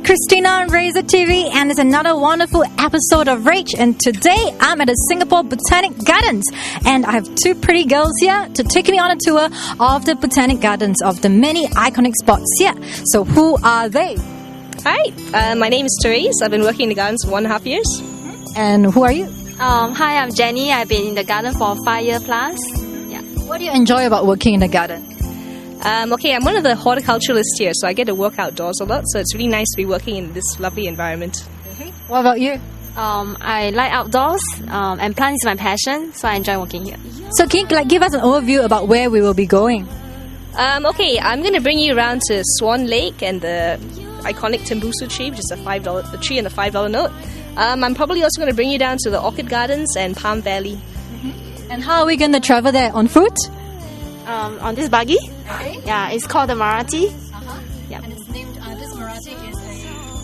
Christina on Razor TV, and it's another wonderful episode of R.age. And today I'm at the Singapore Botanic Gardens, and I have two pretty girls here to take me on a tour of the Botanic Gardens, of the many iconic spots here. So who are they? Hi, my name is Therese. I've been working in the gardens for 1.5 years. And who are you? Hi, I'm Jenny. I've been in the garden for 5 years plus. Yeah. What do you enjoy about working in the garden? I'm one of the horticulturalists here, so I get to work outdoors a lot, so it's really nice to be working in this lovely environment. What about you? I like outdoors, and plants is my passion, so I enjoy working here. So can you give us an overview about where we will be going? I'm going to bring you around to Swan Lake and the iconic Tembusu tree, which is the tree and the $5 note. I'm probably also going to bring you down to the Orchid Gardens and Palm Valley. And how are we going to travel there? On foot? On this buggy. Okay. Yeah, it's called the Marathi. Yeah. And it's named, this Marathi is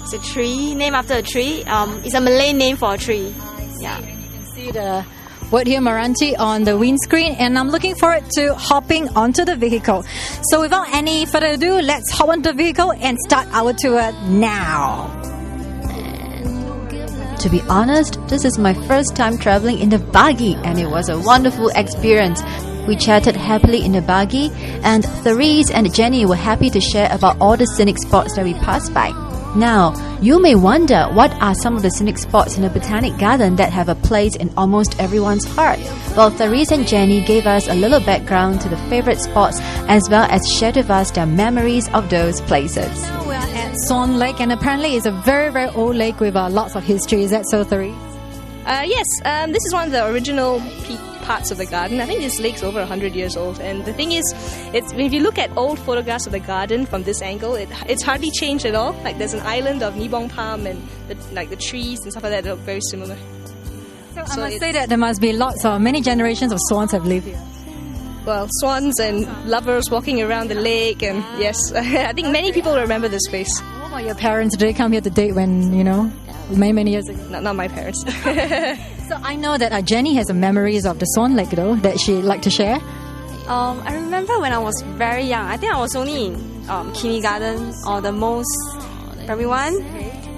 It's a tree, named after a tree. It's a Malay name for a tree. Yeah. You can see the word here, Marathi, on the windscreen, and I'm looking forward to hopping onto the vehicle. So without any further ado, let's hop onto the vehicle and start our tour now. To be honest, this is my first time traveling in the buggy, and it was a wonderful experience. We chatted happily in the buggy, and Therese and Jenny were happy to share about all the scenic spots that we passed by. Now, you may wonder what are some of the scenic spots in the Botanic Garden that have a place in almost everyone's heart. Well, Therese and Jenny gave us a little background to the favorite spots, as well as shared with us their memories of those places. Now we're at Swan Lake, and apparently it's a very, very old lake with lots of history. Is that so, Therese? Yes, this is one of the original parts of the garden. I think this lake's over 100 years old, and the thing is, if you look at old photographs of the garden from this angle, it's hardly changed at all. Like there's an island of nibong palm and the trees and stuff like that look very similar. So I must say that there must be many generations of swans have lived here. Well, swans and lovers walking around the lake, and yes, I think many people remember this place. What about your parents? Did they come here to date when, many years ago? Not my parents. So I know that Jenny has memories of the Swan Lake, though, that she'd like to share. I remember when I was very young. I think I was only in kindergarten or the most primary one.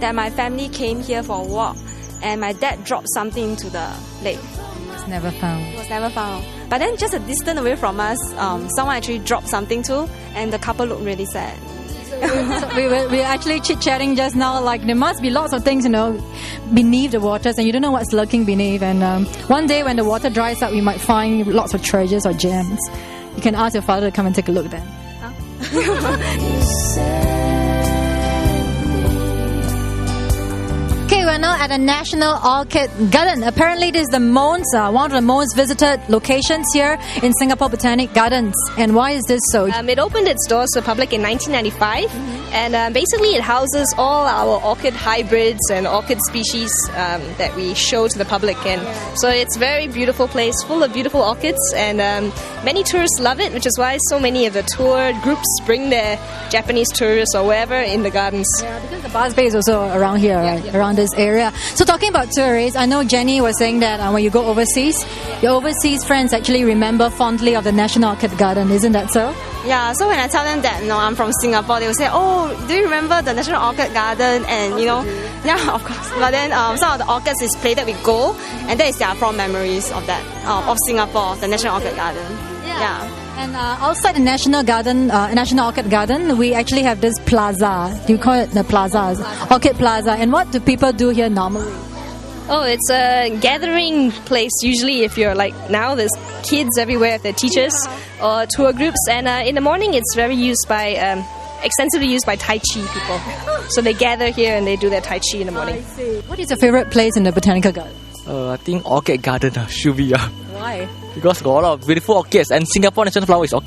That my family came here for a walk, and my dad dropped something into the lake. It was never found. It was never found. But then just a distance away from us, someone actually dropped something too, and the couple looked really sad. So we were actually chit-chatting just now, there must be lots of things, beneath the waters, and you don't know what's lurking beneath. And one day when the water dries up, we might find lots of treasures or gems. You can ask your father to come and take a look then. Okay, we're now at the National Orchid Garden. Apparently, this is one of the most visited locations here in Singapore Botanic Gardens. And why is this so? It opened its doors to the public in 1995, and basically it houses all our orchid hybrids and orchid species that we show to the public. And so it's a very beautiful place, full of beautiful orchids, and many tourists love it, which is why so many of the tour groups bring their Japanese tourists or wherever in the gardens. Yeah, because the Buzz Bay is also around here, right? Yeah. Around this area. So talking about tourists, I know Jenny was saying that when you go overseas, your overseas friends actually remember fondly of the National Orchid Garden. Isn't that so? Yeah, so when I tell them that I'm from Singapore, they will say, "Oh, do you remember the National Orchid Garden?" And yeah, of course. But then some of the orchids is plated with gold, and that is their fond memories of that of Singapore, the National Orchid Garden. Yeah. And outside the National Orchid Garden, we actually have this plaza. Do you call it the plaza? Orchid Plaza. And what do people do here normally? Oh, it's a gathering place. Usually, if you're now, there's kids everywhere, their teachers or tour groups. And in the morning, it's extensively used by Tai Chi people. So they gather here and they do their Tai Chi in the morning. I see. What is your favorite place in the Botanical Garden? I think Orchid Garden should be. Why? Because got a lot of beautiful orchids, and Singapore national flower is orchid.